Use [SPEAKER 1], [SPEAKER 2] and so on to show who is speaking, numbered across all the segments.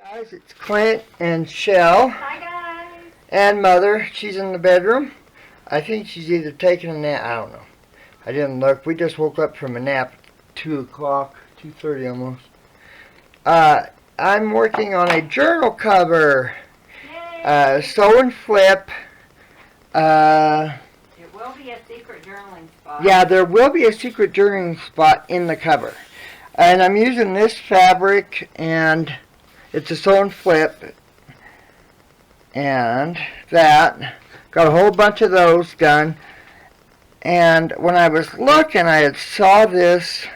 [SPEAKER 1] Guys, it's Clint and Chelle.
[SPEAKER 2] Hi guys.
[SPEAKER 1] And Mother. She's in the bedroom. I think she's either taking a nap. I don't know. I didn't look. We just woke up from a nap at 2 o'clock, 2:30 almost. I'm working on a journal cover.
[SPEAKER 2] Yay.
[SPEAKER 1] Sew and flip.
[SPEAKER 2] It will be a secret journaling spot.
[SPEAKER 1] Yeah, there will be a secret journaling spot in the cover. And I'm using this fabric, and it's a sew and flip, and that. Got a whole bunch of those done. And when I was looking, I had saw this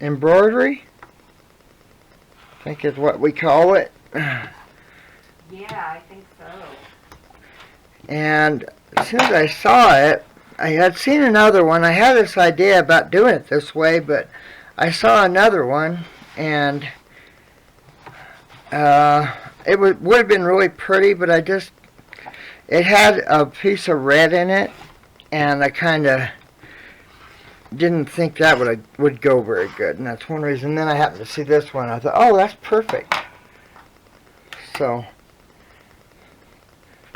[SPEAKER 1] embroidery, I think is what we call it.
[SPEAKER 2] Yeah, I think so.
[SPEAKER 1] And as soon as I saw it, I had seen another one. I had this idea about doing it this way, but I saw another one, and it would have been really pretty, but it had a piece of red in it, and I kind of didn't think that would go very good, and that's one reason. Then I happened to see this one. I thought, oh, that's perfect. So,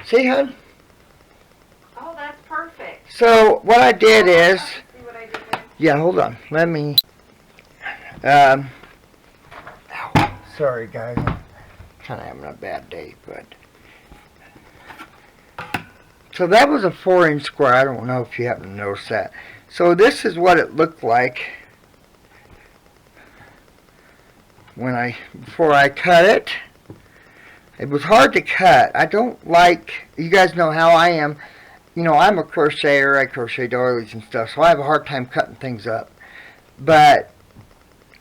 [SPEAKER 1] see, hon?
[SPEAKER 2] Oh, that's perfect.
[SPEAKER 1] So what I did is,
[SPEAKER 2] See what I did there?
[SPEAKER 1] yeah, hold on. Let me. Sorry, guys. I'm kind of having a bad day, but. So that was a 4-inch square. I don't know if you happen to notice that. So this is what it looked like before I cut it. It was hard to cut. I don't like, you guys know how I am. You know, I'm a crocheter. I crochet doilies and stuff, so I have a hard time cutting things up. But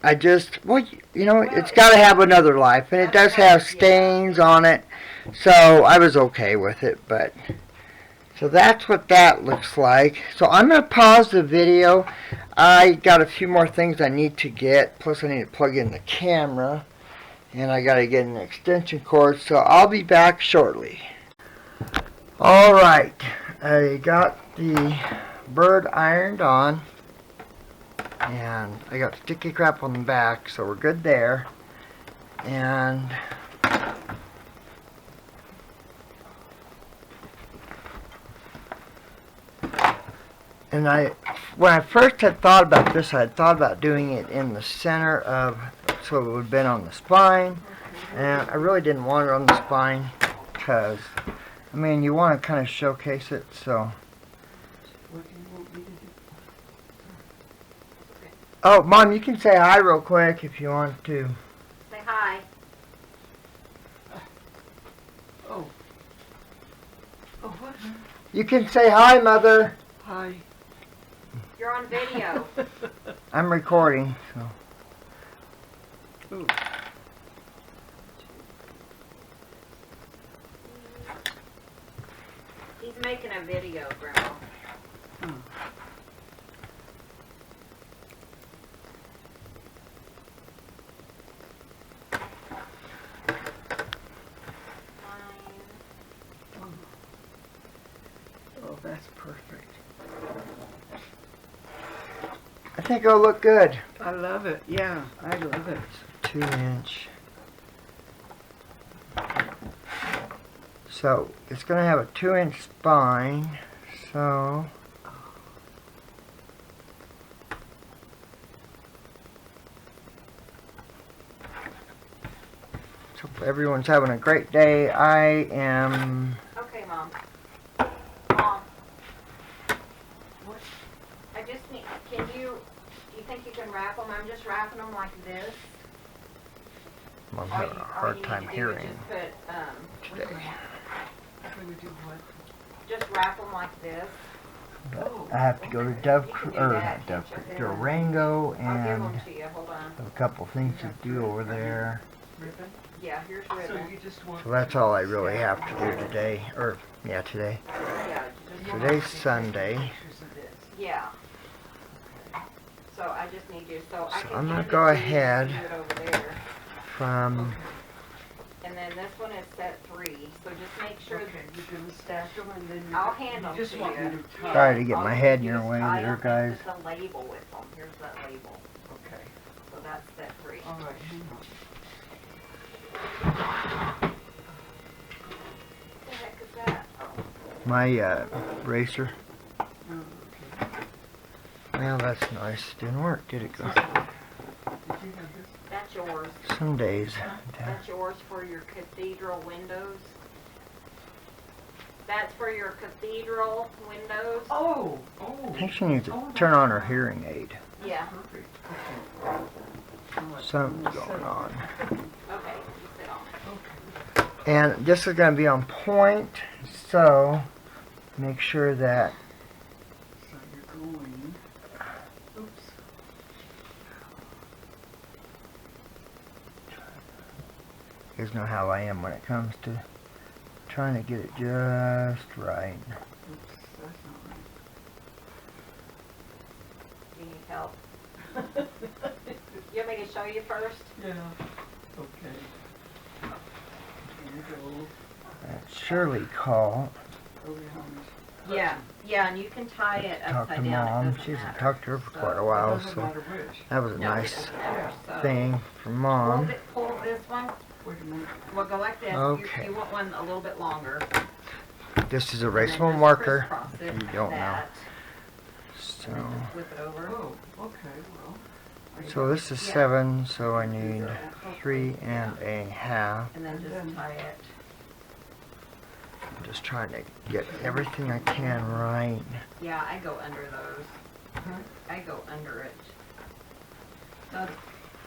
[SPEAKER 1] I just, well, it's got to have another life, and it does have stains on it. So I was okay with it, but. So that's what that looks like. So I'm going to pause the video. I got a few more things I need to get. Plus I need to plug in the camera. And I got to get an extension cord. So I'll be back shortly. Alright. I got the bird ironed on. And I got sticky crap on the back. So we're good there. And when I first had thought about this, I had thought about doing it in the center so it would have been on the spine. And I really didn't want it on the spine because, I mean, you want to kind of showcase it, so. Oh, Mom, you can say hi real quick if you want to.
[SPEAKER 2] Say hi.
[SPEAKER 3] Oh, what?
[SPEAKER 1] You can say hi, Mother.
[SPEAKER 3] Hi.
[SPEAKER 2] You're on video.
[SPEAKER 1] I'm recording, so.
[SPEAKER 3] Ooh.
[SPEAKER 2] He's making a video, Grandma.
[SPEAKER 3] Oh. Oh, that's perfect.
[SPEAKER 1] I think it'll look good.
[SPEAKER 3] I love it. Yeah, I love it.
[SPEAKER 1] 2-inch. So it's going to have a 2-inch spine. So everyone's having a great day. I am.
[SPEAKER 2] Okay, Mom. Mom. What? I just need. Do you think you can wrap them? I'm just wrapping them like this.
[SPEAKER 1] I'm having a hard time hearing
[SPEAKER 2] Just put,
[SPEAKER 1] today.
[SPEAKER 3] We would do what?
[SPEAKER 2] just wrap them like this.
[SPEAKER 1] I have to go to Durango,
[SPEAKER 2] I'll give
[SPEAKER 1] and
[SPEAKER 2] them to you. Hold on.
[SPEAKER 1] have a couple things to do over there.
[SPEAKER 3] Ribbon?
[SPEAKER 2] Yeah, here's
[SPEAKER 3] So
[SPEAKER 2] ribbon.
[SPEAKER 3] you just want...
[SPEAKER 1] So that's all I really have to do today. Today.
[SPEAKER 2] Yeah, just
[SPEAKER 1] Today's Sunday.
[SPEAKER 3] Pictures of this.
[SPEAKER 2] yeah. So I just need you. So I
[SPEAKER 1] So
[SPEAKER 2] can
[SPEAKER 1] I'm gonna
[SPEAKER 2] hand it
[SPEAKER 1] go
[SPEAKER 2] to you,
[SPEAKER 1] ahead.
[SPEAKER 2] do it over there.
[SPEAKER 1] From
[SPEAKER 2] And then this one is set 3. So just make sure
[SPEAKER 3] Okay, you're gonna stack them and then
[SPEAKER 2] I'll hand them
[SPEAKER 3] you just
[SPEAKER 2] to
[SPEAKER 3] want
[SPEAKER 2] you.
[SPEAKER 3] me to tie.
[SPEAKER 1] Sorry to get my head in your
[SPEAKER 2] Just-
[SPEAKER 1] way
[SPEAKER 2] I
[SPEAKER 1] there,
[SPEAKER 2] don't think
[SPEAKER 1] guys.
[SPEAKER 2] there's a label with them. Here's that label.
[SPEAKER 3] Okay.
[SPEAKER 2] So that's step 3.
[SPEAKER 3] All right, hang on.
[SPEAKER 2] What the heck is that? Oh,
[SPEAKER 1] My racer.
[SPEAKER 3] Oh, okay.
[SPEAKER 1] Well, that's nice. Didn't work, did it? Go?
[SPEAKER 3] Did you have this?
[SPEAKER 2] that's yours.
[SPEAKER 1] Some days.
[SPEAKER 2] That's yours for your cathedral windows. That's for your cathedral windows.
[SPEAKER 3] Oh,
[SPEAKER 1] I think she needs to turn on her hearing aid.
[SPEAKER 2] Yeah.
[SPEAKER 3] perfect. Okay. All right,
[SPEAKER 1] Something's
[SPEAKER 3] I'm gonna
[SPEAKER 1] going
[SPEAKER 3] set
[SPEAKER 1] on.
[SPEAKER 2] Okay, you sit on it.
[SPEAKER 3] Okay.
[SPEAKER 1] And this is going to be on point, so make sure that
[SPEAKER 3] So you're going. Oops.
[SPEAKER 1] you guys know how I am when it comes to trying to get it just right.
[SPEAKER 3] Oops, that's not right.
[SPEAKER 2] Do you need help? You want me to show you first?
[SPEAKER 3] Yeah. Okay. Here we go.
[SPEAKER 1] That's Shirley call.
[SPEAKER 3] Oh, yeah,
[SPEAKER 2] Yeah, yeah, and you can tie it
[SPEAKER 1] Talk to
[SPEAKER 2] upside down.
[SPEAKER 1] Mom.
[SPEAKER 2] It doesn't
[SPEAKER 1] She hasn't
[SPEAKER 2] matter.
[SPEAKER 1] talked to her for
[SPEAKER 2] So-
[SPEAKER 1] quite a
[SPEAKER 3] It
[SPEAKER 1] while,
[SPEAKER 3] doesn't
[SPEAKER 1] so
[SPEAKER 3] matter which.
[SPEAKER 1] that was a
[SPEAKER 2] No, it
[SPEAKER 1] nice
[SPEAKER 2] doesn't matter. So
[SPEAKER 1] thing from
[SPEAKER 2] Pull,
[SPEAKER 1] Mom.
[SPEAKER 2] pull this one.
[SPEAKER 3] Wait a minute.
[SPEAKER 2] Well, go like this.
[SPEAKER 1] Okay.
[SPEAKER 2] You want one a little bit longer.
[SPEAKER 1] This is a
[SPEAKER 2] And then
[SPEAKER 1] erasable
[SPEAKER 2] just
[SPEAKER 1] marker.
[SPEAKER 2] crisscross it
[SPEAKER 1] You
[SPEAKER 2] like
[SPEAKER 1] don't know.
[SPEAKER 2] that,
[SPEAKER 1] So,
[SPEAKER 2] And then just flip it over.
[SPEAKER 3] Oh, okay, well.
[SPEAKER 1] so this is
[SPEAKER 2] Yeah.
[SPEAKER 1] 7, so I need
[SPEAKER 2] So, hopefully,
[SPEAKER 1] 3 and a half.
[SPEAKER 2] And then just
[SPEAKER 3] And then-
[SPEAKER 2] tie it.
[SPEAKER 1] I'm just trying to get everything I can right.
[SPEAKER 2] Yeah, I go under those.
[SPEAKER 3] Huh?
[SPEAKER 2] I go under it. So,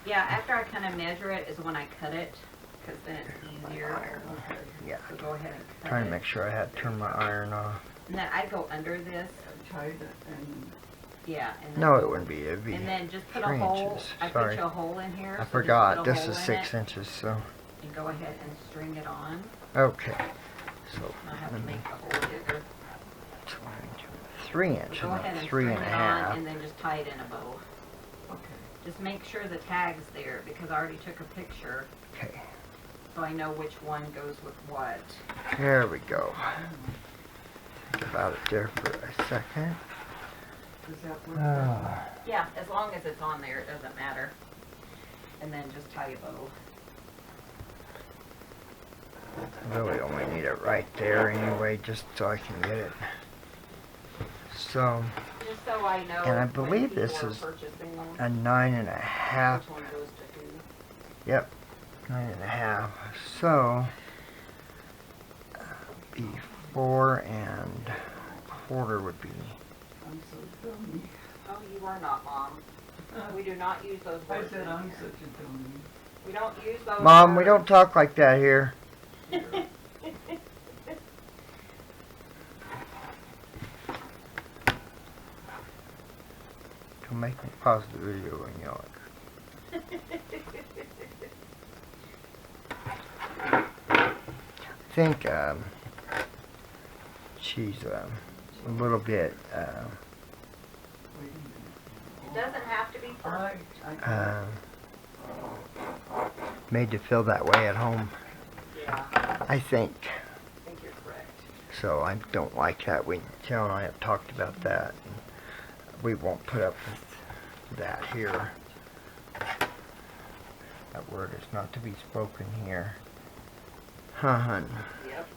[SPEAKER 2] yeah, after I kind of measure it is when I cut it, because then it's easier.
[SPEAKER 3] Okay.
[SPEAKER 1] Yeah,
[SPEAKER 2] So go ahead and cut
[SPEAKER 1] trying
[SPEAKER 2] it.
[SPEAKER 1] to make sure I had turned my iron off.
[SPEAKER 2] And then I go under this.
[SPEAKER 3] I tied it and
[SPEAKER 2] Yeah. And then
[SPEAKER 1] No, it wouldn't be. It'd be
[SPEAKER 2] And then just put a
[SPEAKER 1] 3
[SPEAKER 2] hole.
[SPEAKER 1] inches.
[SPEAKER 2] I put
[SPEAKER 1] Sorry,
[SPEAKER 2] you a hole in here.
[SPEAKER 1] I
[SPEAKER 2] so just
[SPEAKER 1] forgot.
[SPEAKER 2] put a
[SPEAKER 1] This
[SPEAKER 2] hole
[SPEAKER 1] is
[SPEAKER 2] in
[SPEAKER 1] 6
[SPEAKER 2] it
[SPEAKER 1] inches, so
[SPEAKER 2] And go ahead and string it on.
[SPEAKER 1] okay. So
[SPEAKER 2] I have to
[SPEAKER 1] let me
[SPEAKER 2] make the hole bigger.
[SPEAKER 1] 3 inches,
[SPEAKER 2] Go ahead
[SPEAKER 1] not
[SPEAKER 2] and
[SPEAKER 1] 3
[SPEAKER 2] string
[SPEAKER 1] and a
[SPEAKER 2] it on,
[SPEAKER 1] half.
[SPEAKER 2] and then just tie it in a bow.
[SPEAKER 3] okay.
[SPEAKER 2] Just make sure the tag's there, because I already took a picture,
[SPEAKER 1] Okay,
[SPEAKER 2] so I know which one goes with what.
[SPEAKER 1] there we go. Think about it there for a second.
[SPEAKER 3] Does that work?
[SPEAKER 1] Ah.
[SPEAKER 2] Yeah, as long as it's on there, it doesn't matter. And then just tie a bow.
[SPEAKER 1] I really only need it right there anyway, just so I can get it. So,
[SPEAKER 2] Just so I know.
[SPEAKER 1] And I
[SPEAKER 2] when
[SPEAKER 1] believe
[SPEAKER 2] people
[SPEAKER 1] this
[SPEAKER 2] are
[SPEAKER 1] is
[SPEAKER 2] purchasing them,
[SPEAKER 1] a 9.5.
[SPEAKER 2] which one goes to who.
[SPEAKER 1] Yep, 9.5. So, be 4 and quarter would be.
[SPEAKER 3] I'm so dummy.
[SPEAKER 2] Oh, you are not, Mom. We do not use those
[SPEAKER 3] I
[SPEAKER 2] words
[SPEAKER 3] said
[SPEAKER 2] in
[SPEAKER 3] I'm
[SPEAKER 2] here.
[SPEAKER 3] such a dummy.
[SPEAKER 2] We don't use those
[SPEAKER 1] Mom, we
[SPEAKER 2] words.
[SPEAKER 1] don't talk like that here. Don't make me pause the video and yell at her. I think she's a little bit
[SPEAKER 3] Wait a minute.
[SPEAKER 2] It doesn't have to be perfect.
[SPEAKER 1] uh, made to feel that way at home,
[SPEAKER 2] Yeah,
[SPEAKER 1] I think.
[SPEAKER 2] I think you're correct.
[SPEAKER 1] So I don't like that. Chelle and I have talked about that. We won't put up with that here. That word is not to be spoken here. Hun.
[SPEAKER 2] Yep.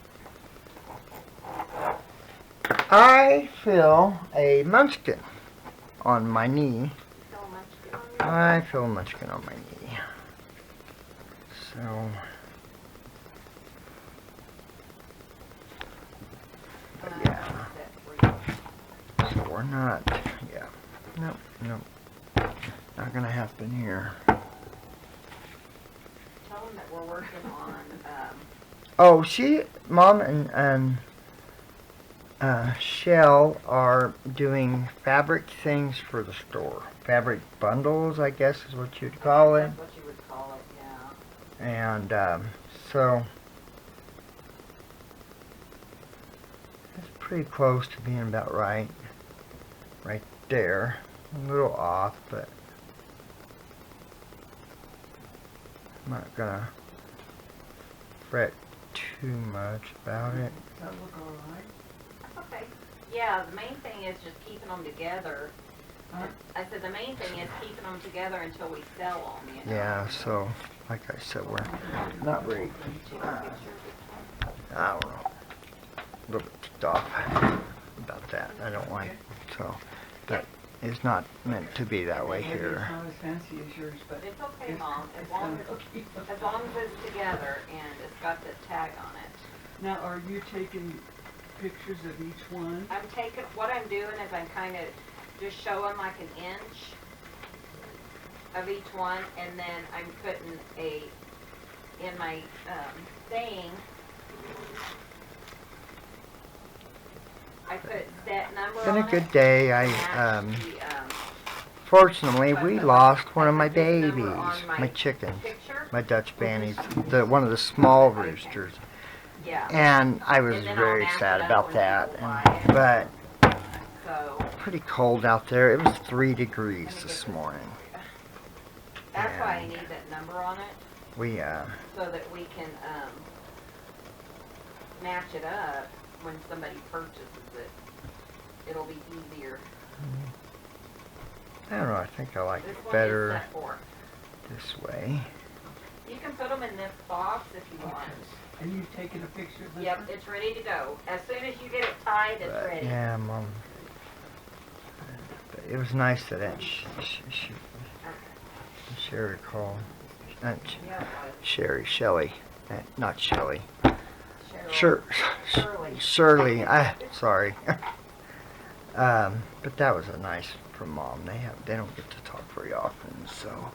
[SPEAKER 1] I feel a munchkin on my knee.
[SPEAKER 2] So much going on.
[SPEAKER 1] I feel a munchkin on my knee. So, yeah. So we're not, yeah. Nope, nope. Not gonna happen here.
[SPEAKER 2] Tell them that we're working on,
[SPEAKER 1] Oh, Mom and Chelle are doing fabric things for the store. Fabric bundles, I guess is what you'd call it.
[SPEAKER 2] that's what you would call it, yeah.
[SPEAKER 1] And so it's pretty close to being about right. Right there. A little off, but I'm not gonna fret too much about it.
[SPEAKER 3] Does that look all right?
[SPEAKER 2] That's okay. Yeah, the main thing is just keeping them together I said the main thing is keeping them together until we sell them, you know.
[SPEAKER 1] Yeah, so, like I said, we're not very, I don't know, a little bit ticked off about that. I don't like, so, but it's not meant to be that way
[SPEAKER 3] Maybe
[SPEAKER 1] here.
[SPEAKER 3] it's not as fancy as yours, but
[SPEAKER 2] It's okay,
[SPEAKER 3] it's-
[SPEAKER 2] Mom,
[SPEAKER 3] it's gonna keep them.
[SPEAKER 2] as long as it's together and it's got the tag on it.
[SPEAKER 3] Now, are you taking pictures of each one?
[SPEAKER 2] I'm taking, what I'm doing is I'm kind of just showing like an inch of each one, and then I'm putting in my thing, I put that number
[SPEAKER 1] Been
[SPEAKER 2] on
[SPEAKER 1] a good
[SPEAKER 2] it.
[SPEAKER 1] day.
[SPEAKER 2] Match
[SPEAKER 1] Fortunately, we lost one of my
[SPEAKER 2] I put this number
[SPEAKER 1] babies,
[SPEAKER 2] on
[SPEAKER 1] my chickens,
[SPEAKER 2] picture.
[SPEAKER 1] my Dutch bannies, one of the small roosters.
[SPEAKER 2] Yeah,
[SPEAKER 1] And I was
[SPEAKER 2] And then I'll
[SPEAKER 1] very
[SPEAKER 2] match
[SPEAKER 1] sad
[SPEAKER 2] it up
[SPEAKER 1] about
[SPEAKER 2] when
[SPEAKER 1] that.
[SPEAKER 2] people buy it.
[SPEAKER 1] But
[SPEAKER 2] so
[SPEAKER 1] pretty cold out there. It was 3 degrees this morning.
[SPEAKER 2] that's why I
[SPEAKER 1] And
[SPEAKER 2] need that number on it,
[SPEAKER 1] we,
[SPEAKER 2] so that we can match it up when somebody purchases it. It'll be easier.
[SPEAKER 1] I don't know, I think I like
[SPEAKER 2] This
[SPEAKER 1] it
[SPEAKER 2] one is
[SPEAKER 1] better
[SPEAKER 2] set for.
[SPEAKER 1] this way.
[SPEAKER 2] You can put them in this box if you want.
[SPEAKER 3] And you've taken a picture of this
[SPEAKER 2] Yep,
[SPEAKER 3] one?
[SPEAKER 2] it's ready to go. As soon as you get it tied, it's
[SPEAKER 1] But,
[SPEAKER 2] ready.
[SPEAKER 1] yeah, Mom. But it was nice that Sherry called.
[SPEAKER 2] Yeah, it was.
[SPEAKER 1] Shelley. Not Shelley.
[SPEAKER 2] Cheryl.
[SPEAKER 1] Shirley.
[SPEAKER 2] Shirley.
[SPEAKER 1] Sorry. But that was a nice from Mom. They don't get to talk very often, so.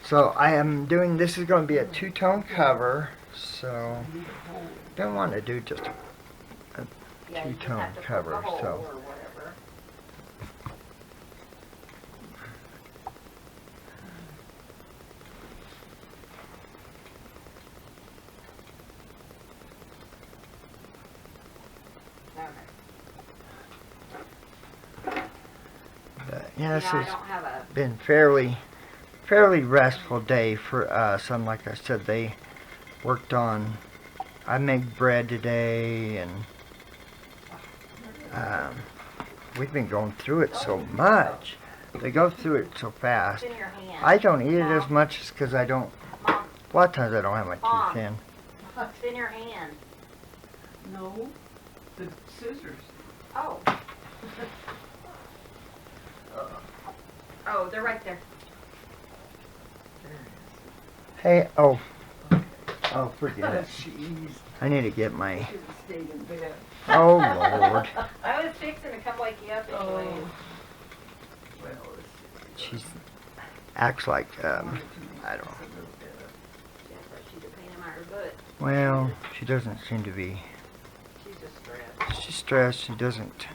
[SPEAKER 1] So I am doing, this is going to be a 2-tone cover, so don't want to do just a
[SPEAKER 2] Yeah, you just
[SPEAKER 1] two-tone
[SPEAKER 2] have to put
[SPEAKER 1] cover,
[SPEAKER 2] the hole
[SPEAKER 1] so.
[SPEAKER 2] or whatever.
[SPEAKER 1] Yeah, this
[SPEAKER 2] Yeah, I
[SPEAKER 1] has
[SPEAKER 2] don't have a,
[SPEAKER 1] been fairly restful day for us. And like I said, they worked on, I made bread today, and we've been going through it so much. They go through it so fast.
[SPEAKER 2] it's in your hand.
[SPEAKER 1] I don't eat it as much as because I don't,
[SPEAKER 2] Mom,
[SPEAKER 1] a lot of times I don't have my
[SPEAKER 2] Mom.
[SPEAKER 1] teeth in.
[SPEAKER 2] it's in your hand.
[SPEAKER 3] No, the scissors.
[SPEAKER 2] Oh. Oh, they're right there.
[SPEAKER 1] Hey, oh, forget it.
[SPEAKER 3] Jeez,
[SPEAKER 1] I need to get my,
[SPEAKER 3] should have stayed in bed.
[SPEAKER 1] oh Lord.
[SPEAKER 2] I was fixing to come wake you up anyway.
[SPEAKER 3] Oh. Well,
[SPEAKER 1] She's acts like, I don't know.
[SPEAKER 2] Just like she's a pain in my butt.
[SPEAKER 1] Well, she doesn't seem to be.
[SPEAKER 2] She's just stressed.
[SPEAKER 1] She's stressed. She doesn't.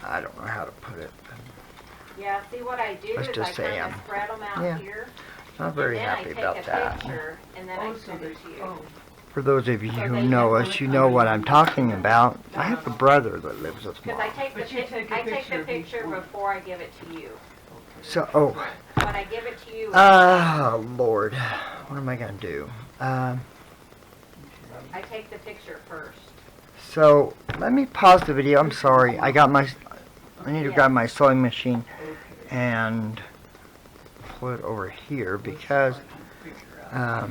[SPEAKER 1] I don't know how to put it.
[SPEAKER 2] Yeah, see what I do
[SPEAKER 1] Let's
[SPEAKER 2] is
[SPEAKER 1] just
[SPEAKER 2] I
[SPEAKER 1] say
[SPEAKER 2] kind of spread them out
[SPEAKER 1] yeah,
[SPEAKER 2] here.
[SPEAKER 1] Not very
[SPEAKER 2] and then
[SPEAKER 1] happy about
[SPEAKER 2] I take a
[SPEAKER 1] that.
[SPEAKER 2] picture and then I send it to you.
[SPEAKER 1] For those of you
[SPEAKER 2] So
[SPEAKER 1] who
[SPEAKER 2] they
[SPEAKER 1] know
[SPEAKER 2] have
[SPEAKER 1] us,
[SPEAKER 2] one
[SPEAKER 1] you know what I'm talking about. I have a brother that lives with
[SPEAKER 2] Because
[SPEAKER 1] Mom.
[SPEAKER 2] I take the
[SPEAKER 3] But you take a
[SPEAKER 2] I take
[SPEAKER 3] picture
[SPEAKER 2] the
[SPEAKER 3] of each
[SPEAKER 2] picture
[SPEAKER 3] one.
[SPEAKER 2] before I give it to you.
[SPEAKER 1] So, oh,
[SPEAKER 2] When I give it to you,
[SPEAKER 1] Lord, what am I gonna do?
[SPEAKER 2] I take the picture first.
[SPEAKER 1] So let me pause the video. I'm sorry. I need to grab my sewing machine and pull it over here because I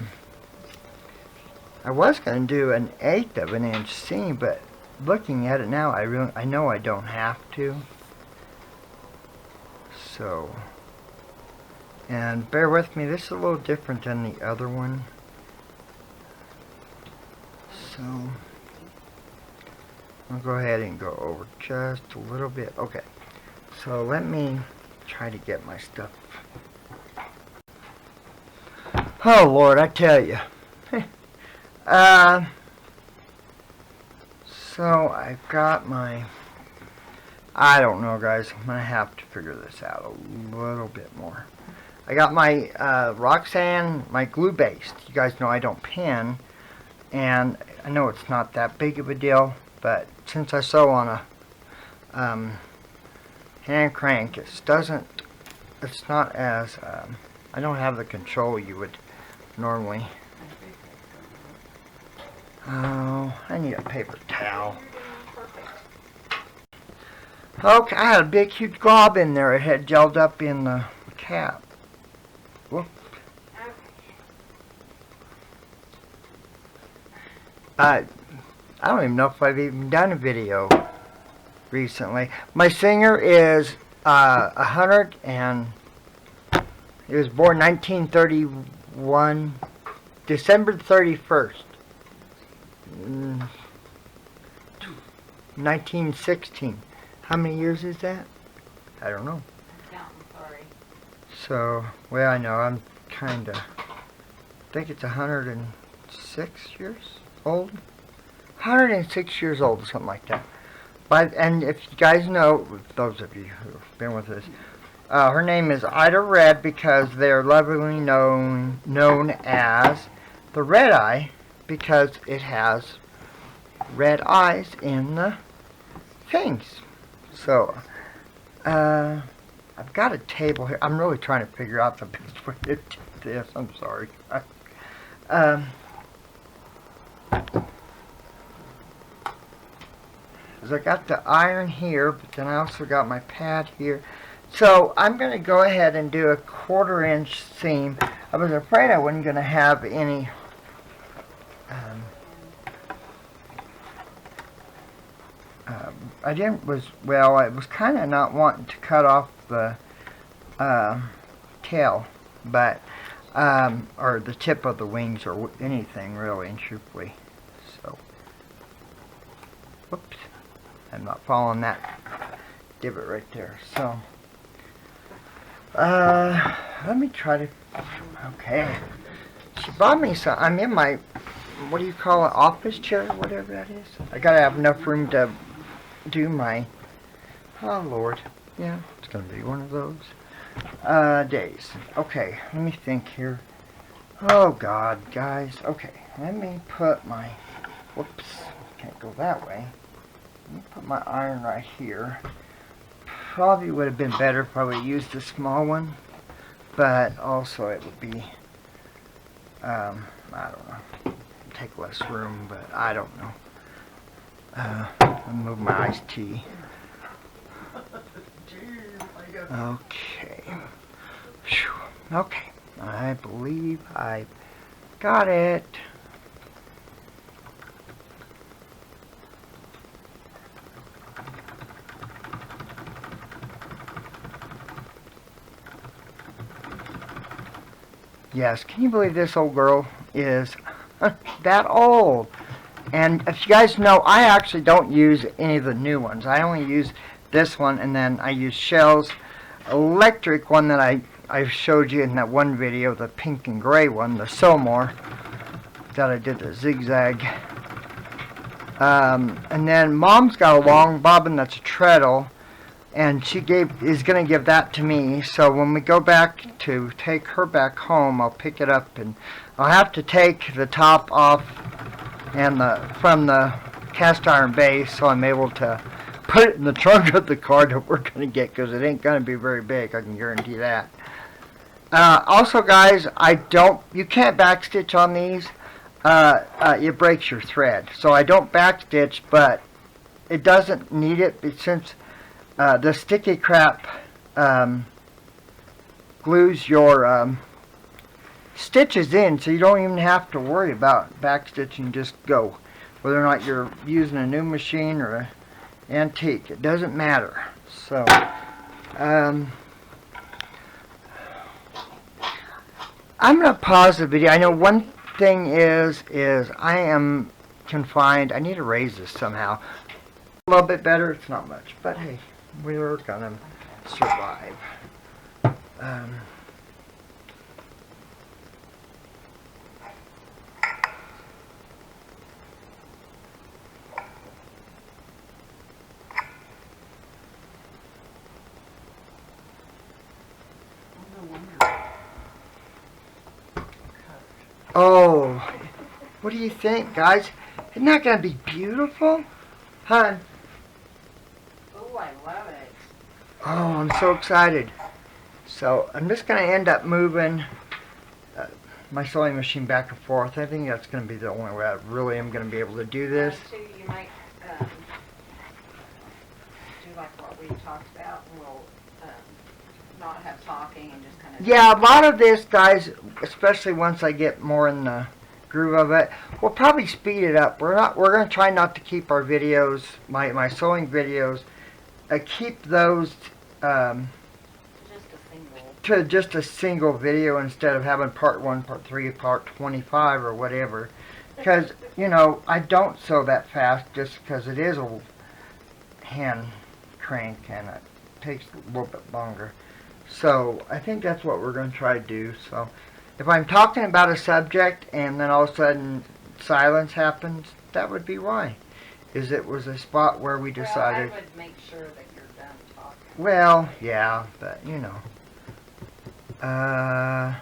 [SPEAKER 1] was going to do an 1/8 of an inch seam, but looking at it now, I know I don't have to. So, and bear with me, this is a little different than the other one. So, I'll go ahead and go over just a little bit. Okay, so let me try to get my stuff. Oh Lord, I tell you. So I've got my, I don't know guys, I'm gonna have to figure this out a little bit more. I got my Roxanne, my glue based. You guys know I don't pin, and I know it's not that big of a deal, but since I sew on a hand crank, it's not as, I don't have the control you would normally. Oh, I need a paper towel. Okay, I had a big, huge glob in there. It had gelled up in the cap. Whoop. I don't even know if I've even done a video recently. My singer is 100 and he was born 1931, December 31st, 1916. How many years is that? I don't know.
[SPEAKER 2] Sorry.
[SPEAKER 1] So, well, I know, I'm kinda, I think it's 106 years old? 106 years old or something like that. But, and if you guys know, those of you who've been with us, her name is Ida Red because they're lovingly known as the Red Eye because it has red eyes in the things. So, I've got a table here. I'm really trying to figure out the best way to do this. I'm sorry. I got the iron here, but then I also got my pad here. So I'm going to go ahead and do a 1/4 inch seam. I was afraid I wasn't going to have any I was kind of not wanting to cut off the tail, but or the tip of the wings or anything really, and truthfully. So, whoops, I'm not following that divot right there. So, let me try to. Okay, she bought me some. I'm in my, what do you call it, office chair, whatever that is. I gotta have enough room to do my, oh Lord, yeah, it's gonna be one of those days. Okay, let me think here. Oh God, guys. Okay, let me put my, whoops, can't go that way. Let me put my iron right here. Probably would have been better if I would have used a small one, but also it would be, I don't know, take less room, but I don't know. I'll move my iced tea. Okay. Whew. Okay. I believe I got it. Yes, can you believe this old girl is that old? And if you guys know, I actually don't use any of the new ones. I only use this one, and then I use Chelle's electric one that I showed you in that one video, the pink and gray one, the Somore, that I did the zigzag. And then Mom's got a long bobbin that's a treadle, and she is going to give that to me. So when we go back to take her back home, I'll pick it up, and I'll have to take the top off and from the cast iron base, so I'm able to put it in the trunk of the car that we're going to get, because it ain't going to be very big, I can guarantee that. Also, guys, you can't backstitch on these. It breaks your thread. So I don't backstitch, but it doesn't need it since the sticky crap glues your stitches in, so you don't even have to worry about backstitching. Just go. Whether or not you're using a new machine or an antique, it doesn't matter. So, I'm going to pause the video. I know one thing is I am confined. I need to raise this somehow. A little bit better. It's not much, but hey, we're going to survive. Oh, what do you think, guys? Isn't that going to be beautiful? Huh?
[SPEAKER 2] Oh, I love it.
[SPEAKER 1] Oh, I'm so excited. So, I'm just going to end up moving my sewing machine back and forth. I think that's going to be the only way I really am going to be able to do this.
[SPEAKER 2] Too, you might do like what we talked about, and we'll not have talking and just kind of.
[SPEAKER 1] Yeah, a lot of this, guys, especially once I get more in the groove of it, we'll probably speed it up. We're going to try not to keep our videos, my sewing videos, keep those to just a single video instead of having part 1, part 3, part 25 or whatever. Because, you know, I don't sew that fast just because it is a hand crank and it takes a little bit longer. So I think that's what we're going to try to do. So if I'm talking about a subject and then all of a sudden silence happens, that would be why. Is it was a spot where we decided.
[SPEAKER 2] Well, I would make sure that you're done talking.
[SPEAKER 1] Well, yeah, but you know. Got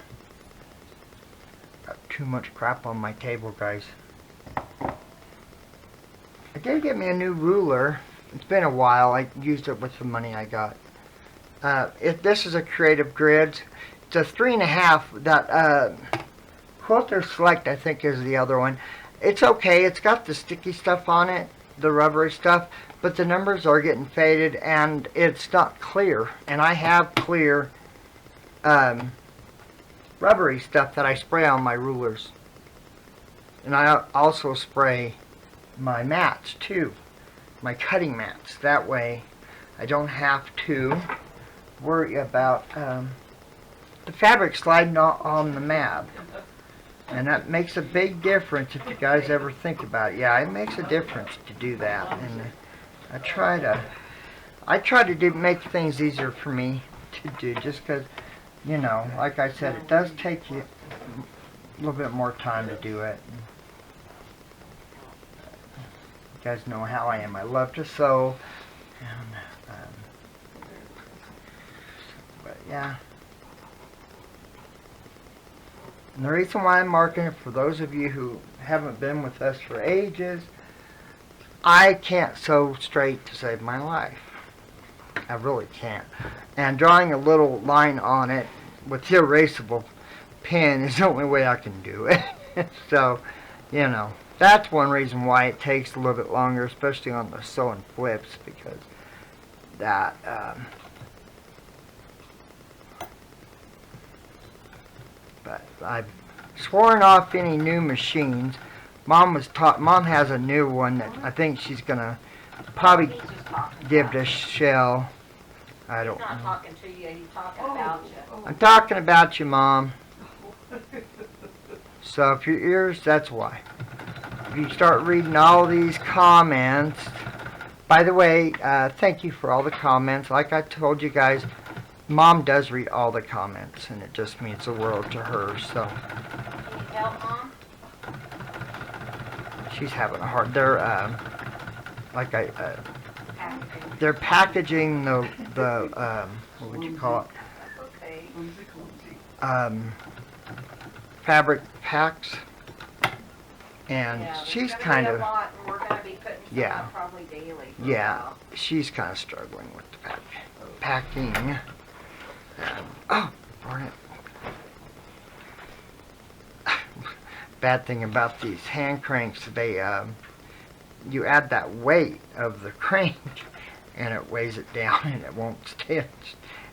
[SPEAKER 1] too much crap on my table, guys. I did get me a new ruler. It's been a while. I used it with the money I got. This is a Creative Grids. It's a 3.5. That Quilter Select, I think, is the other one. It's okay. It's got the sticky stuff on it, the rubbery stuff, but the numbers are getting faded and it's not clear. And I have clear rubbery stuff that I spray on my rulers. And I also spray my mats too, my cutting mats. That way I don't have to worry about the fabric sliding on the mat. And that makes a big difference if you guys ever think about it. Yeah, it makes a difference to do that. And I try to make things easier for me to do, just because, you know, like I said, it does take you a little bit more time to do it. You guys know how I am. I love to sew. And, but yeah. And the reason why I'm marking it, for those of you who haven't been with us for ages, I can't sew straight to save my life. I really can't. And drawing a little line on it with the erasable pen is the only way I can do it. So, you know, that's one reason why it takes a little bit longer, especially on the sewing flips, because that but I've sworn off any new machines. Mom has a new one that I think she's gonna probably give to Chelle. I don't know.
[SPEAKER 2] He's not talking to you, he's talking about you.
[SPEAKER 1] I'm talking about you, Mom. So if your ears, that's why. If you start reading all these comments, by the way, thank you for all the comments. Like I told you guys, Mom does read all the comments, and it just means the world to her. So
[SPEAKER 2] Can you help, Mom?
[SPEAKER 1] she's having a hard. They're
[SPEAKER 2] Packaging.
[SPEAKER 1] they're packaging the what would you call it?
[SPEAKER 2] Okay.
[SPEAKER 1] Fabric packs, and
[SPEAKER 2] Yeah,
[SPEAKER 1] she's
[SPEAKER 2] there's
[SPEAKER 1] kind
[SPEAKER 2] gonna
[SPEAKER 1] of
[SPEAKER 2] be a lot, and we're gonna be putting some
[SPEAKER 1] Yeah.
[SPEAKER 2] up probably daily for a
[SPEAKER 1] yeah,
[SPEAKER 2] while.
[SPEAKER 1] she's kind of struggling with the packing. Oh, darn it. Bad thing about these hand cranks, they you add that weight of the crank and it weighs it down, and it won't stay up.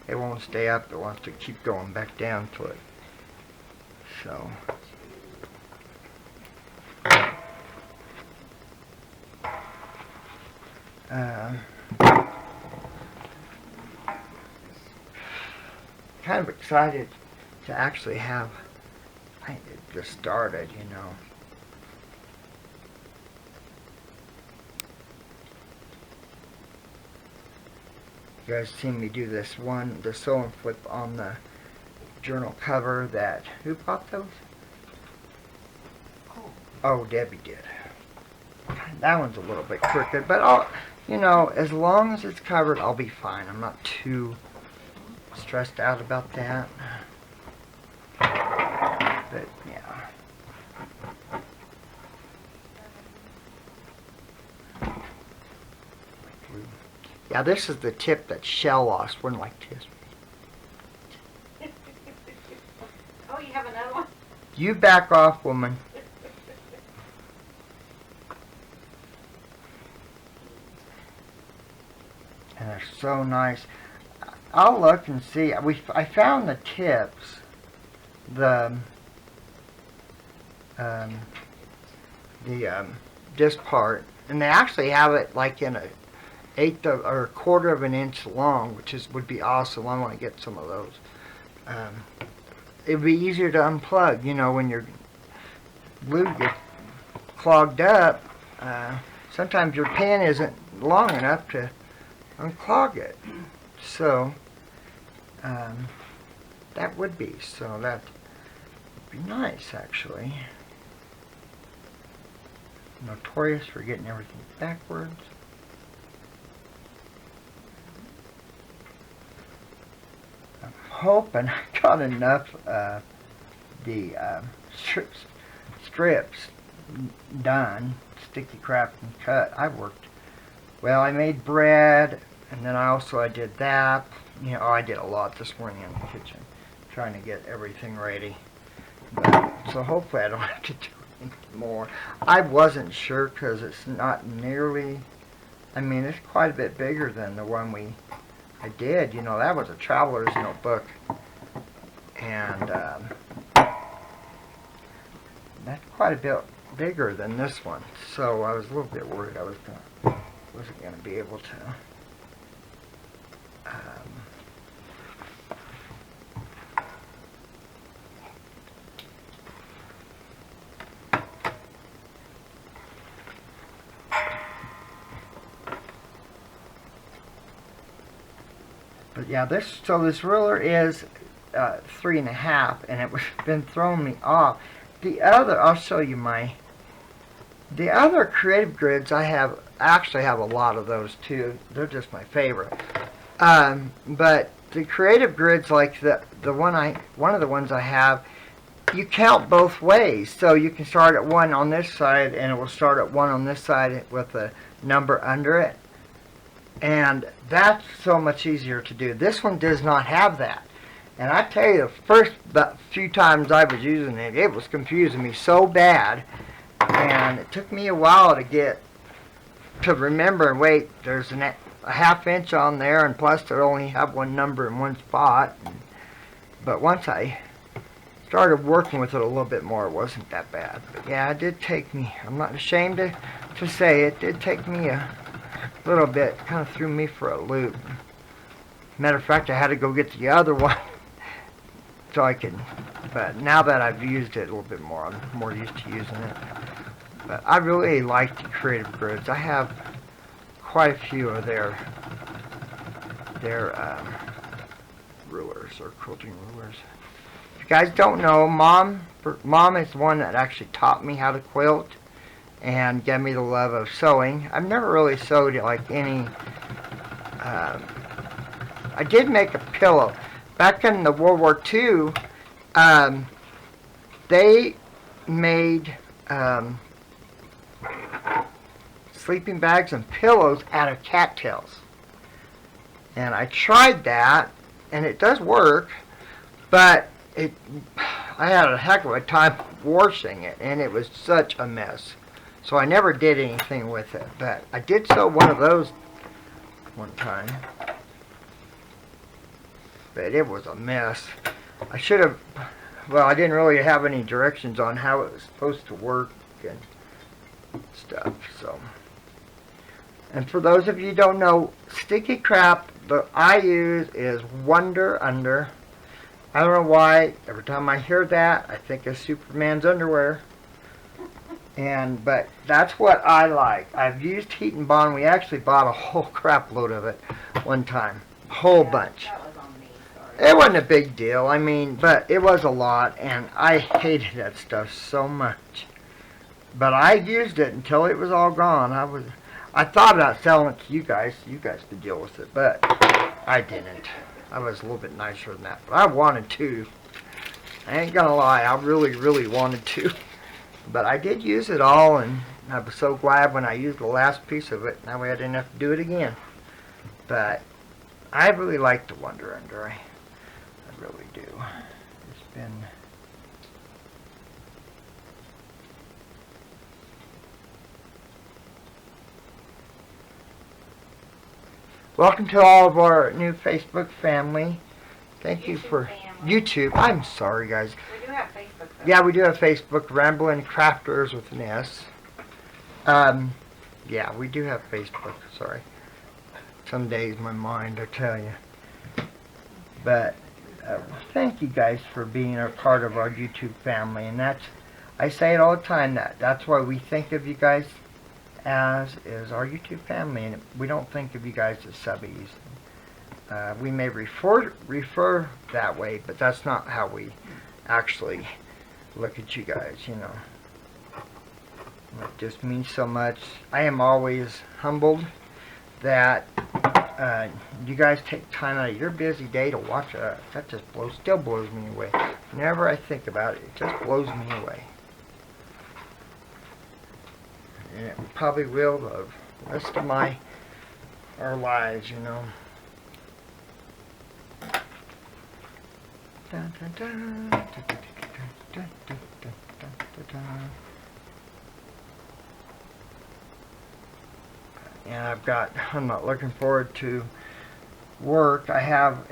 [SPEAKER 1] It wants to keep going back down to it. So kind of excited to actually have it just started, you know. You guys seen me do this one, the sew and flip on the journal cover that, who bought those? Oh, Debbie did. That one's a little bit crooked, but I'll, you know, as long as it's covered, I'll be fine. I'm not too stressed out about that. But yeah. Yeah, this is the tip that Chelle lost. Wouldn't like this.
[SPEAKER 2] Oh, you have another one?
[SPEAKER 1] You back off, woman. And they're so nice. I'll look and see. I found the tips, this part, and they actually have it like in a eighth or a quarter of an inch long, which would be awesome. I want to get some of those. It'd be easier to unplug, you know, when your glue gets clogged up. Sometimes your pin isn't long enough to unclog it. So that would be, so that would be nice, actually. Notorious for getting everything backwards. I'm hoping I got enough of the strips done, sticky crap and cut. I made bread, and then I did that. You know, I did a lot this morning in the kitchen, trying to get everything ready. So hopefully I don't have to do any more. I wasn't sure because it's not nearly, I mean, it's quite a bit bigger than the one I did. You know, that was a traveler's notebook. And that's quite a bit bigger than this one. So I was a little bit worried I wasn't going to be able to. But yeah, this ruler is 3.5, and it was been throwing me off. The other, I'll show you the other creative grids I actually have a lot of those too. They're just my favorite. But the creative grids, like one of the ones I have, you count both ways. So you can start at 1 on this side, and it will start at 1 on this side with a number under it. And that's so much easier to do. This one does not have that. And I tell you, the first few times I was using it, it was confusing me so bad. And it took me a while to remember, wait, there's a half inch on there, and plus they only have one number in one spot. But once I started working with it a little bit more, it wasn't that bad. But yeah, it did take me, I'm not ashamed to say it did take me a little bit. Kind of threw me for a loop. Matter of fact, I had to go get the other one so I could, but now that I've used it a little bit more, I'm more used to using it. But I really like the creative grids. I have quite a few of their rulers, or quilting rulers. If you guys don't know, Mom is the one that actually taught me how to quilt and gave me the love of sewing. I've never really sewed like any. I did make a pillow. Back in the World War II, they made sleeping bags and pillows out of cattails. And I tried that, and it does work, but I had a heck of a time washing it, and it was such a mess. So I never did anything with it, but I did sew one of those one time. But it was a mess. I should have, well, I didn't really have any directions on how it was supposed to work and stuff, so. And for those of you who don't know, sticky crap that I use is Wonder Under. I don't know why, every time I hear that, I think of Superman's underwear. But that's what I like. I've used Heat and Bond. We actually bought a whole crap load of it one time. Whole bunch.
[SPEAKER 2] That was on me, sorry.
[SPEAKER 1] It wasn't a big deal, I mean, but it was a lot, and I hated that stuff so much. But I used it until it was all gone. I thought about selling it to you guys. You guys could deal with it, but I didn't. I was a little bit nicer than that, but I wanted to. I ain't gonna lie, I really, really wanted to. But I did use it all, and I was so glad when I used the last piece of it. That way I didn't have to do it again. But I really like the Wonder Under. I really do. It's been welcome to all of our new Facebook family. Thank you
[SPEAKER 2] YouTube
[SPEAKER 1] for
[SPEAKER 2] family.
[SPEAKER 1] YouTube. I'm sorry, guys.
[SPEAKER 2] We do have Facebook though.
[SPEAKER 1] Yeah, we do have Facebook, Ramblin' Crafters with an S. Yeah, we do have Facebook. Sorry. Some days my mind, I tell you. But thank you guys for being a part of our YouTube family, and I say it all the time, that's why we think of you guys as is our YouTube family, and we don't think of you guys as subbies. We may refer that way, but that's not how we actually look at you guys, you know. It just means so much. I am always humbled that you guys take time out of your busy day to watch us. That just still blows me away. Whenever I think about it, it just blows me away. And it probably will the rest of our lives, you know. Dun, dun, dun, dun, dun, dun, dun, dun, dun, dun, dun. And I'm not looking forward to work. I have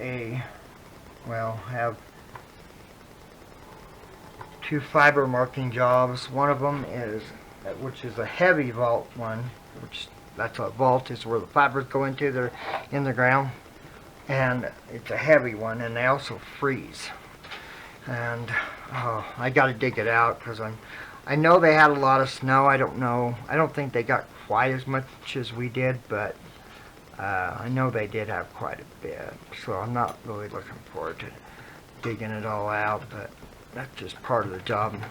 [SPEAKER 1] two fiber marking jobs. One of them which is a heavy vault one, that's a vault is where the fibers go into, they're in the ground. And it's a heavy one, and they also freeze. And I got to dig it out because I know they had a lot of snow. I don't know. I don't think they got quite as much as we did, but I know they did have quite a bit. So I'm not really looking forward to digging it all out, but that's just part of the job.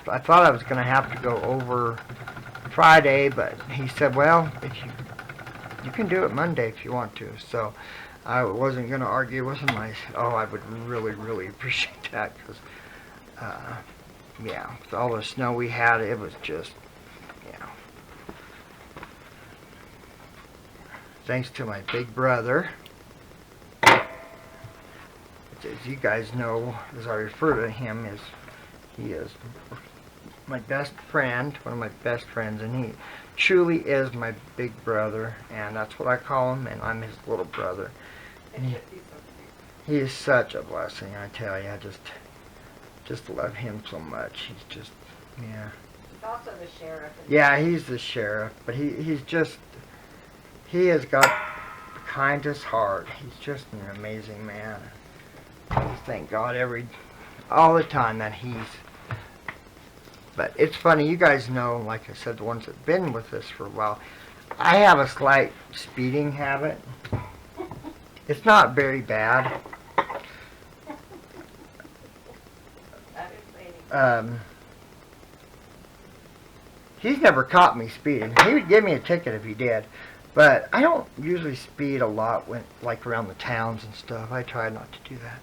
[SPEAKER 1] I thought I was going to have to go over Friday, but he said, well, if you can do it Monday if you want to. So I wasn't going to argue with him. I said, I would really, really appreciate that because, yeah, with all the snow we had, it was just, yeah. Thanks to my big brother. As you guys know, as I refer to him, he is my best friend, one of my best friends, and he truly is my big brother, and that's what I call him, and I'm his little brother. And he is such a blessing, I tell you. I just love him so much. He's just, yeah.
[SPEAKER 2] He's also the sheriff.
[SPEAKER 1] Yeah, he's the sheriff, but he has got the kindest heart. He's just an amazing man. I just thank God all the time that but it's funny, you guys know, like I said, the ones that have been with us for a while, I have a slight speeding habit. It's not very bad. He's never caught me speeding. He would give me a ticket if he did. But I don't usually speed a lot like around the towns and stuff. I try not to do that.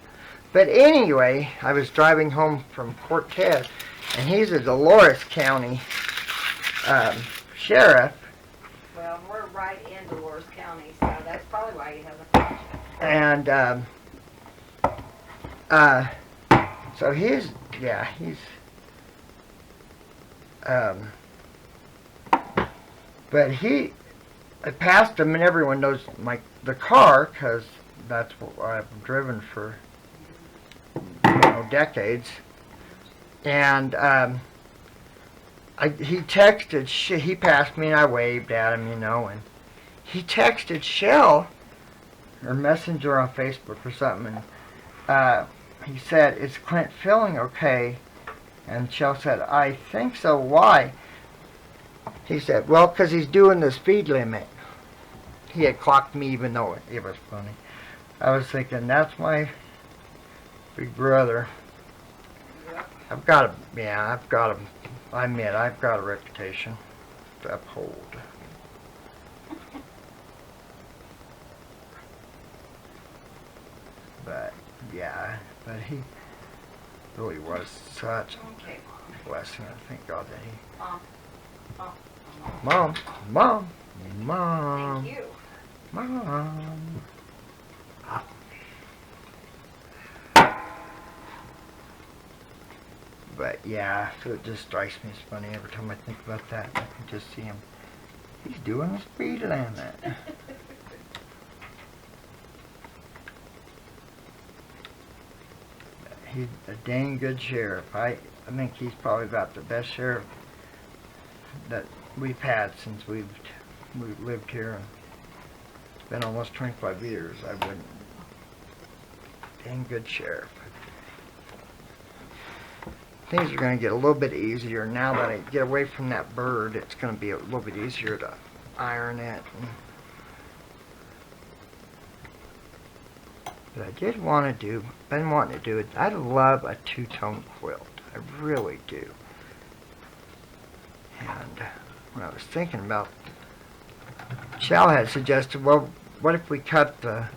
[SPEAKER 1] But anyway, I was driving home from Cortez, and he's a Dolores County sheriff.
[SPEAKER 2] Well, we're right in Dolores County, so that's probably why he hasn't caught you.
[SPEAKER 1] And so but I passed him, and everyone knows the car, because that's what I've driven for decades. And he texted, he passed me, and I waved at him, and he texted Chelle, or Messenger on Facebook or something, and he said, "Is Clint feeling okay?" And Chelle said, "I think so. Why?" He said, "Well, because he's doing the speed limit." He had clocked me, even though it was funny. I was thinking, that's my big brother. I've got a reputation to uphold. But he really was such a blessing. I thank God that he... Mom.
[SPEAKER 2] Thank you.
[SPEAKER 1] Mom. Yeah, so it just strikes me as funny every time I think about that. I can just see him. He's doing the speed limit. He's a dang good sheriff. I think he's probably about the best sheriff that we've had since we've lived here. And it's been almost 25 years. I wouldn't. Dang good sheriff. Things are going to get a little bit easier now that I get away from that bird. It's going to be a little bit easier to iron it. But I did want to do, been wanting to do it. I love a two-tone quilt. I really do. And when I was thinking about, Chelle had suggested, well, what if we cut the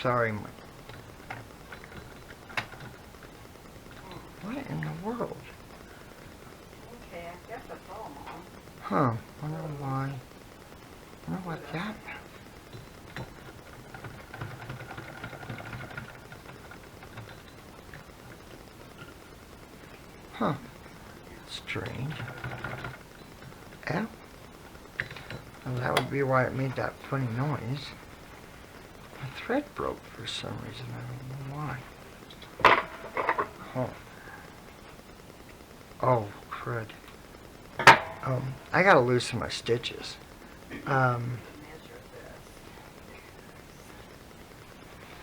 [SPEAKER 1] sorry. What in the world?
[SPEAKER 2] Okay, I guess that's all, Mom.
[SPEAKER 1] Huh. Wonder why. Wonder what that. Huh. Strange. Yeah. Well, that would be why it made that funny noise. My thread broke for some reason. I don't know why. Oh. Oh, crud. I gotta loosen my stitches.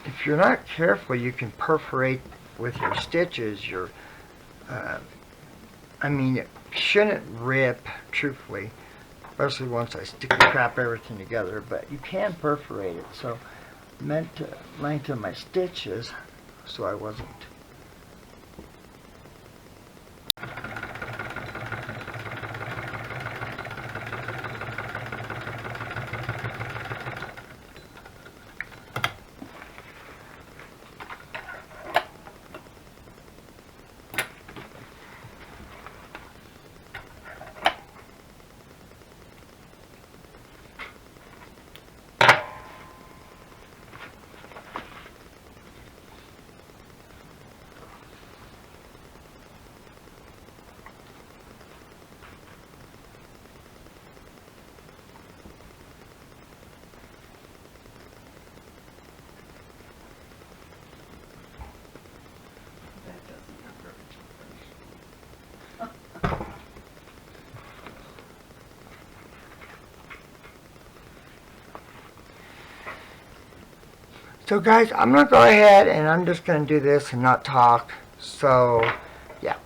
[SPEAKER 1] If you're not careful, you can perforate with your stitches. I mean, it shouldn't rip, truthfully, especially once I stick and crap everything together, but you can perforate it, so I meant to lengthen my stitches so I wasn't. So guys, I'm going to go ahead and I'm just going to do this and not talk. So, yeah.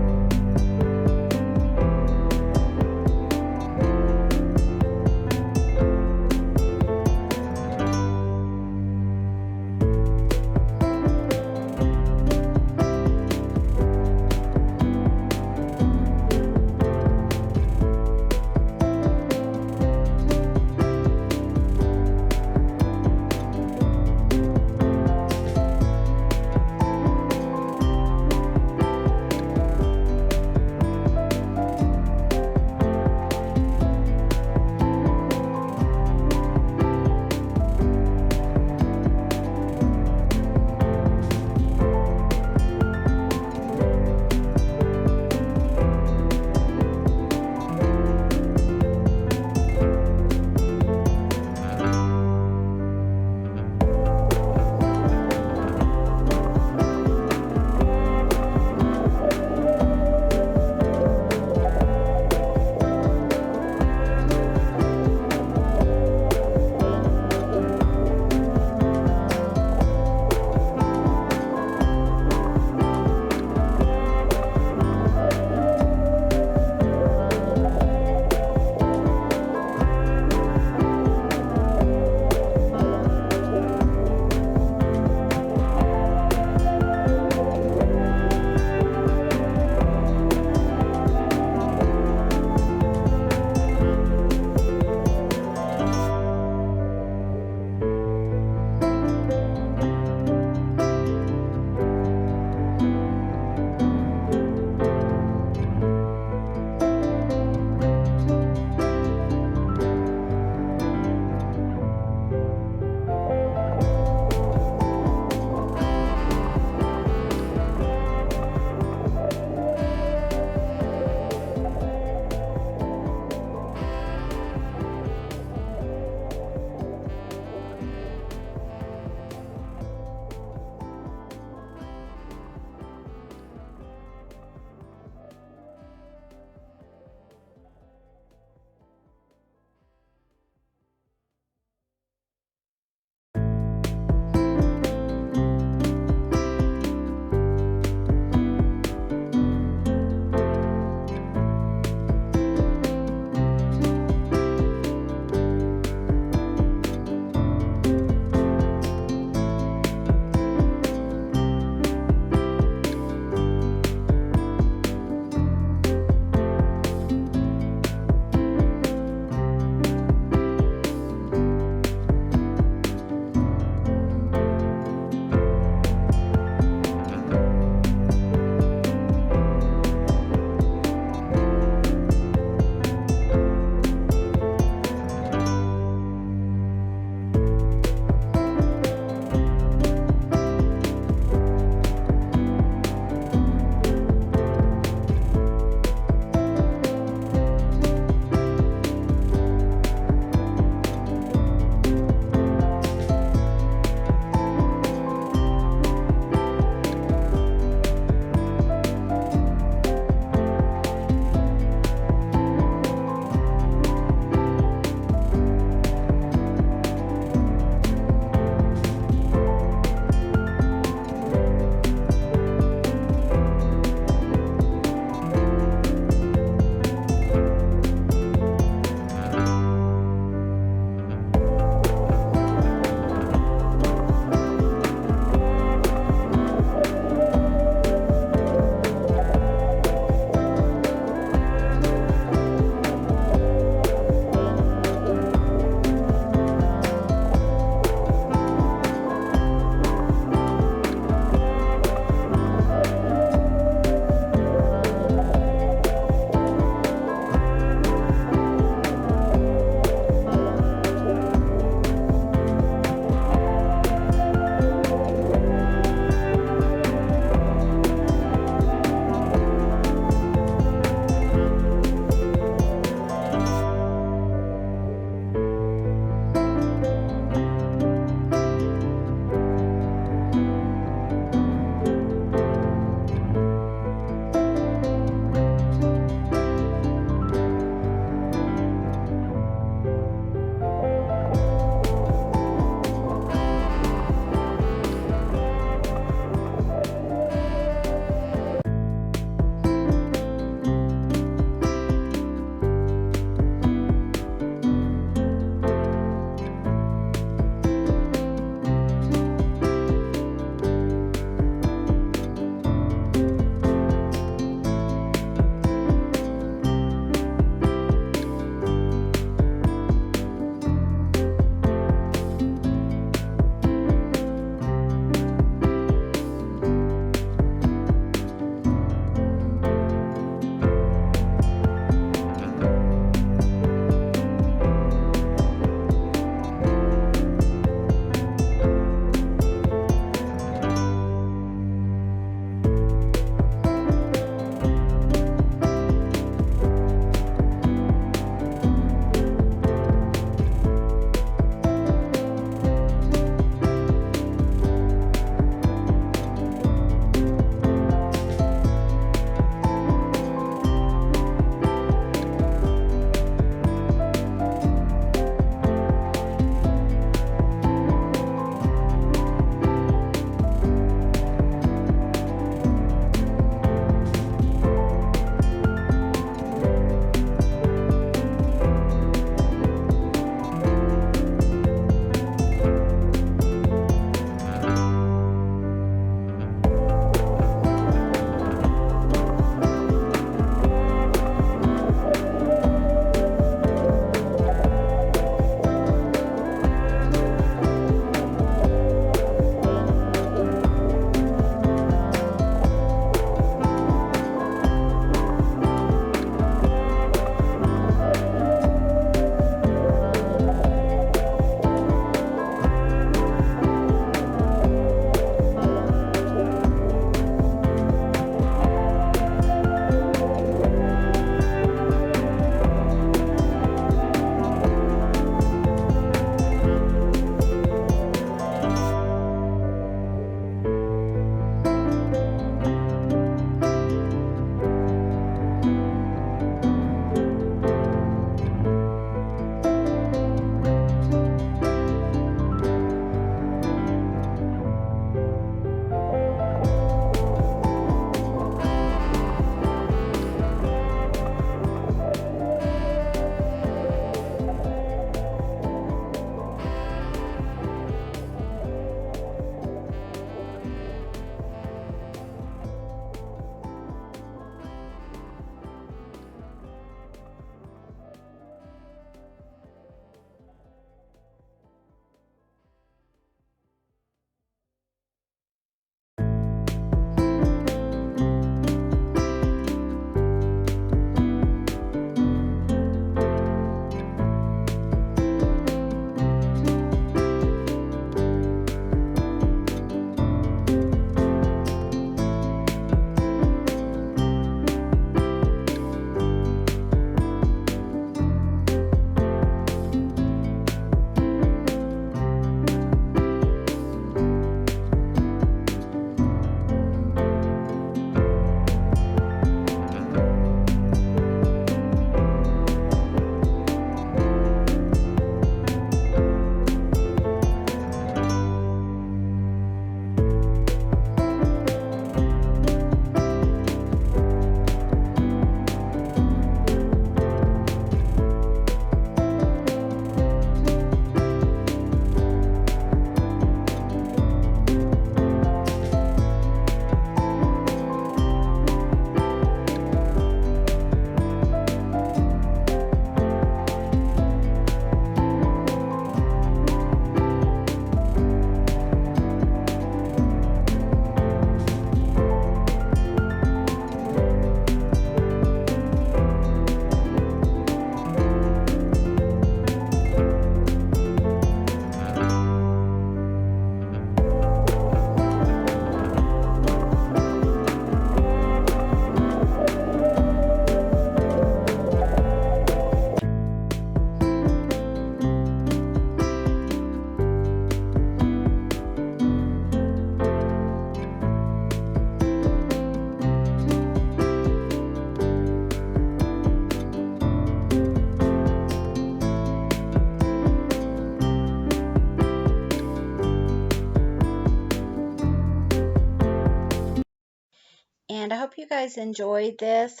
[SPEAKER 4] And I hope you guys enjoyed this.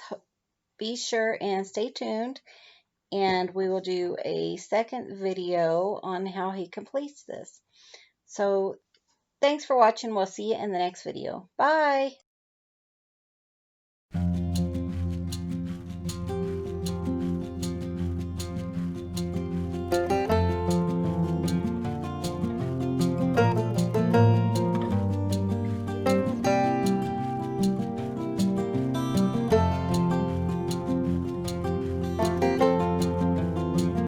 [SPEAKER 4] Be sure and stay tuned, and we will do a second video on how he completes this. So thanks for watching. We'll see you in the next video. Bye.